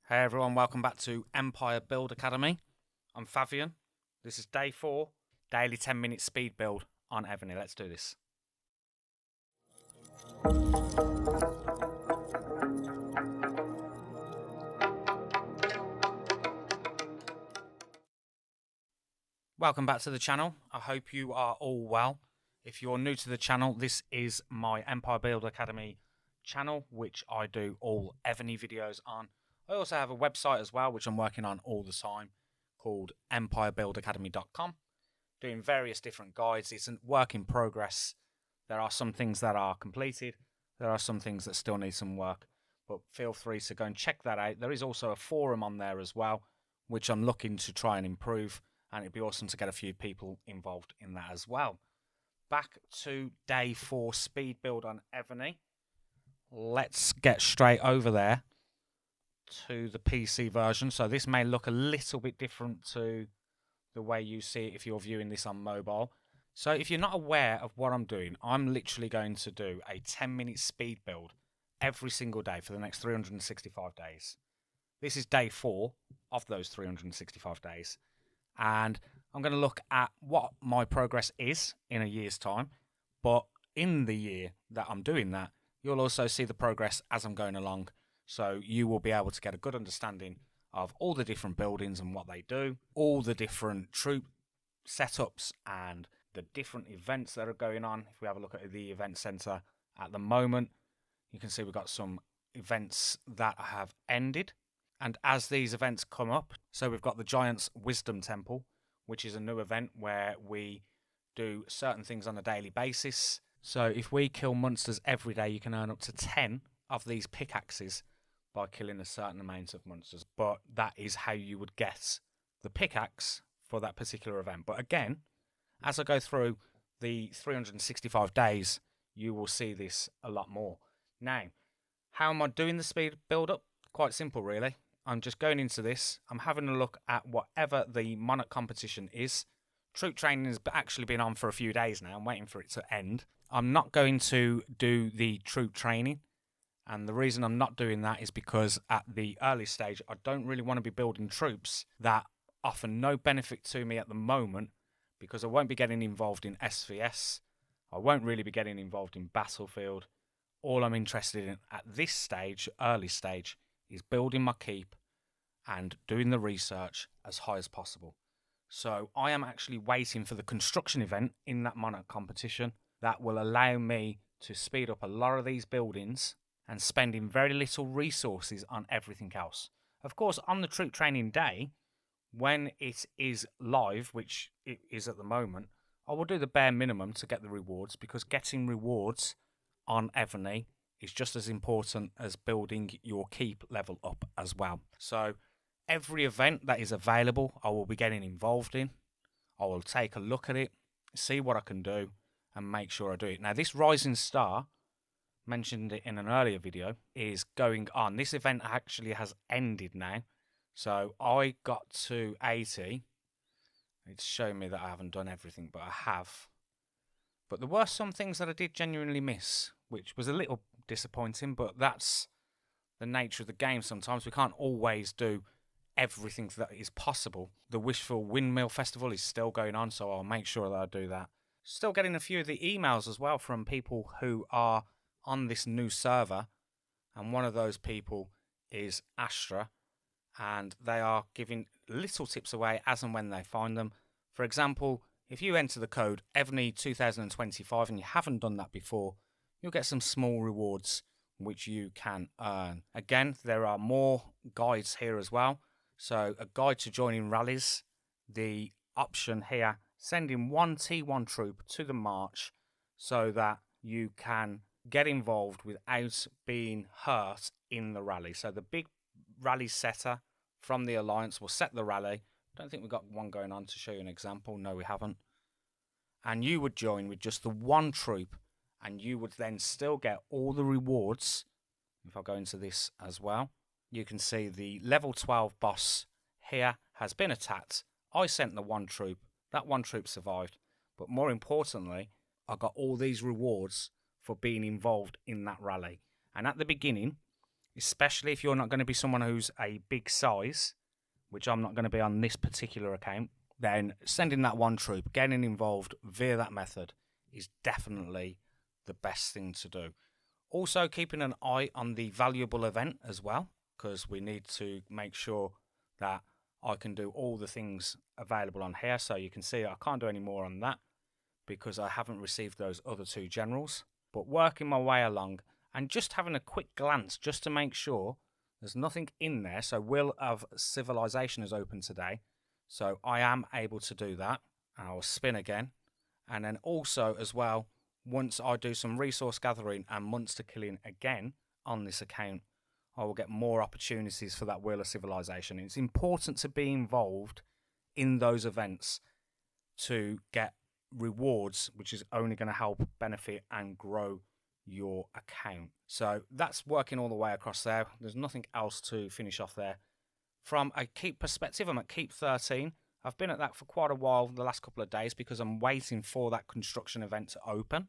Hey everyone, welcome back to Empire Build Academy. I'm Fabian. This is day 4, daily 10-minute speed build on Evony. Let's do this. Welcome back to the channel. I hope you are all well. If you're new to the channel, this is my Empire Build Academy channel, which I do all Evony videos on. I also have a website as well, which I'm working on all the time, called empirebuildacademy.com, doing various different guides. It's a work in progress. There are some things that are completed. There are some things that still need some work, but feel free to go and check that out. There is also a forum on there as well, which I'm looking to try and improve, and it'd be awesome to get a few people involved in that as well. Back to day 4 speed build on Evony. Let's get straight over there to the PC version. So this may look a little bit different to the way you see it if you're viewing this on mobile. So if you're not aware of what I'm doing, I'm literally going to do a 10-minute speed build every single day for the next 365 days. This is day 4 of those 365 days. And I'm going to look at what my progress is in a year's time. But in the year that I'm doing that, you'll also see the progress as I'm going along. So you will be able to get a good understanding of all the different buildings and what they do, all the different troop setups and the different events that are going on. If we have a look at the event center at the moment, you can see we've got some events that have ended. And as these events come up, so we've got the Giant's Wisdom Temple, which is a new event where we do certain things on a daily basis. So if we kill monsters every day, you can earn up to 10 of these pickaxes by killing a certain amount of monsters. But that is how you would get the pickaxe for that particular event. But again, as I go through the 365 days, you will see this a lot more. Now, how am I doing the speed build up? Quite simple, really. I'm just going into this. I'm having a look at whatever the Monarch competition is. Troop training has actually been on for a few days now. I'm waiting for it to end. I'm not going to do the troop training. And the reason I'm not doing that is because at the early stage, I don't really want to be building troops that offer no benefit to me at the moment, because I won't be getting involved in SVS. I won't really be getting involved in Battlefield. All I'm interested in at this stage, early stage, is building my keep and doing the research as high as possible. So I am actually waiting for the construction event in that Monarch competition that will allow me to speed up a lot of these buildings and spending very little resources on everything else. Of course, on the troop training day, when it is live, which it is at the moment, I will do the bare minimum to get the rewards, because getting rewards on Evony is just as important as building your keep level up as well. So every event that is available, I will be getting involved in. I will take a look at it, see what I can do, and make sure I do it. Now, this Rising Star, mentioned it in an earlier video, is going on. This event actually has ended now. So I got to 80. It's showing me that I haven't done everything, but I have. But there were some things that I did genuinely miss, which was a little disappointing, but that's the nature of the game sometimes. We can't always do everything that is possible. The Wishful Windmill Festival is still going on, so I'll make sure that I do that. Still getting a few of the emails as well from people who are on this new server, and one of those people is Astra, and they are giving little tips away as and when they find them. For example, if you enter the code Evony 2025 and you haven't done that before, you'll get some small rewards which you can earn. Again, there are more guides here as well. So a guide to joining rallies, the option here, sending one T1 troop to the march so that you can get involved without being hurt in the rally. So the big rally setter from the Alliance will set the rally. Don't think we've got one going on to show you an example. No, we haven't. And you would join with just the one troop, and you would then still get all the rewards. If I go into this as well, you can see the level 12 boss here has been attacked. I sent the one troop. That one troop survived. But more importantly, I got all these rewards for being involved in that rally. And at the beginning, especially if you're not going to be someone who's a big size, which I'm not going to be on this particular account, then sending that one troop, getting involved via that method is definitely the best thing to do. Also, keeping an eye on the valuable event as well, because we need to make sure that I can do all the things available on here. So you can see I can't do any more on that because I haven't received those other 2 generals. But working my way along and just having a quick glance just to make sure there's nothing in there. So Will of Civilization is open today, so I am able to do that. And I will spin again. And then also as well, once I do some resource gathering and monster killing again on this account, I will get more opportunities for that Wheel of Civilization. It's important to be involved in those events to get rewards, which is only going to help benefit and grow your account. So that's working all the way across there. There's nothing else to finish off there. From a keep perspective, I'm at keep 13. I've been at that for quite a while the last couple of days because I'm waiting for that construction event to open.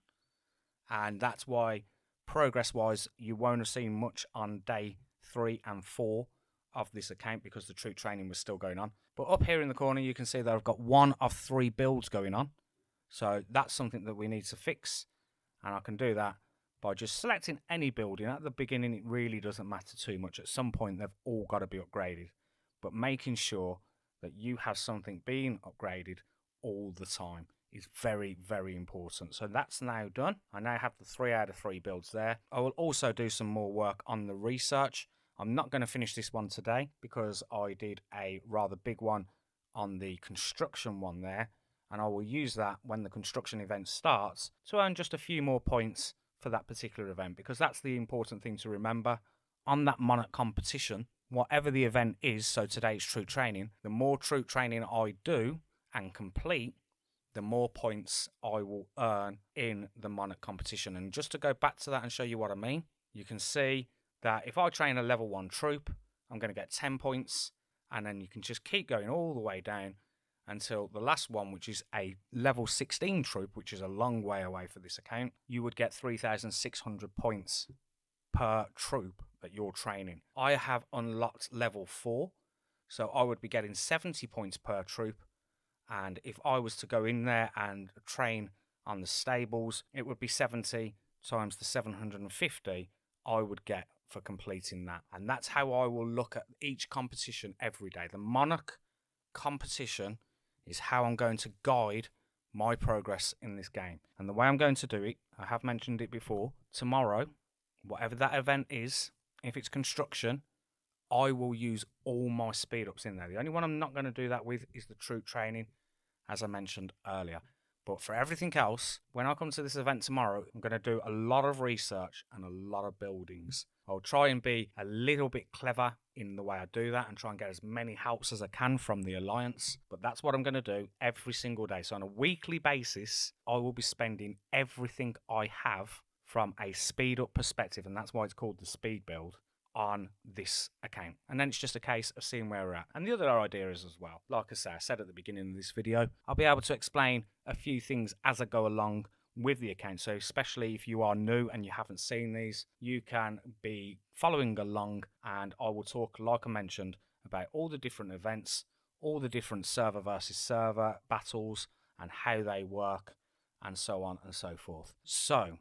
And that's why progress-wise, you won't have seen much on day 3 and 4 of this account because the troop training was still going on. But up here in the corner, you can see that I've got 1 of 3 builds going on. So that's something that we need to fix. And I can do that by just selecting any building. At the beginning, it really doesn't matter too much. At some point, they've all got to be upgraded. But making sure that you have something being upgraded all the time is very, very important. So that's now done. I now have the 3 out of 3 builds there. I will also do some more work on the research. I'm not going to finish this one today because I did a rather big one on the construction one there. And I will use that when the construction event starts to earn just a few more points for that particular event, because that's the important thing to remember. On that Monarch competition, whatever the event is, so today it's troop training, the more troop training I do and complete, the more points I will earn in the Monarch competition. And just to go back to that and show you what I mean, you can see that if I train a level 1 troop, I'm going to get 10 points, and then you can just keep going all the way down until the last one, which is a level 16 troop, which is a long way away for this account. You would get 3,600 points per troop that you're training. I have unlocked level 4, so I would be getting 70 points per troop. And if I was to go in there and train on the stables, it would be 70 times the 750 I would get for completing that. And that's how I will look at each competition every day. The Monarch competition is how I'm going to guide my progress in this game. And the way I'm going to do it, I have mentioned it before, tomorrow, whatever that event is, if it's construction, I will use all my speed ups in there. The only one I'm not going to do that with is the troop training, as I mentioned earlier. But for everything else, when I come to this event tomorrow, I'm going to do a lot of research and a lot of buildings. I'll try and be a little bit clever in the way I do that and try and get as many helps as I can from the Alliance. But that's what I'm going to do every single day. So on a weekly basis, I will be spending everything I have from a speed up perspective, and that's why it's called the speed build, on this account. And then it's just a case of seeing where we're at. And the other idea is as well, like I said at the beginning of this video, I'll be able to explain a few things as I go along with the account. So especially if you are new and you haven't seen these, you can be following along, and I will talk, like I mentioned, about all the different events, all the different server versus server battles and how they work, and so on and so forth. So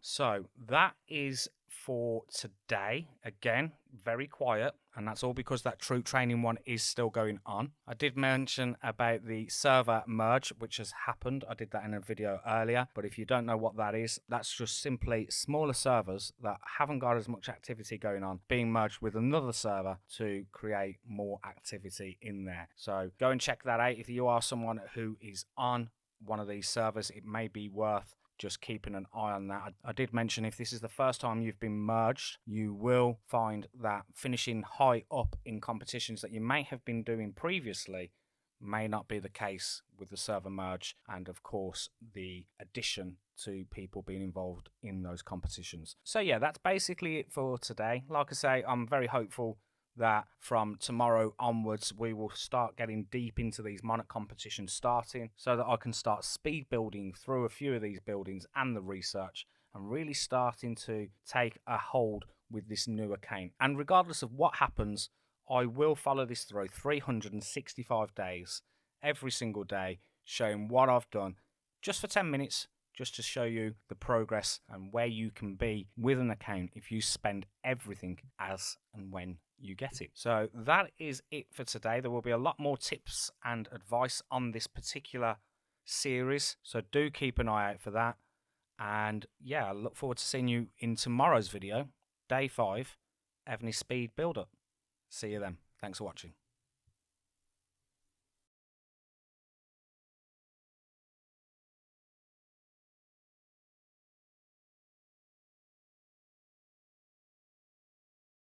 that is for today. Again, very quiet, and that's all because that troop training one is still going on. I did mention about the server merge, which has happened. I did that in a video earlier, but if you don't know what that is, that's just simply smaller servers that haven't got as much activity going on being merged with another server to create more activity in there. So go and check that out. If you are someone who is on one of these servers, it may be worth just keeping an eye on that. I did mention if this is the first time you've been merged, you will find that finishing high up in competitions that you may have been doing previously may not be the case with the server merge, and of course the addition to people being involved in those competitions. So yeah, that's basically it for today. Like I say, I'm very hopeful that from tomorrow onwards we will start getting deep into these Monarch competitions starting, so that I can start speed building through a few of these buildings and the research, and really starting to take a hold with this new account. And regardless of what happens, I will follow this through 365 days, every single day, showing what I've done just for 10 minutes, just to show you the progress and where you can be with an account if you spend everything as and when you get it. So that is it for today. There will be a lot more tips and advice on this particular series, so do keep an eye out for that. And yeah, I look forward to seeing you in tomorrow's video, day 5, Evony Speed Build Up. See you then. Thanks for watching.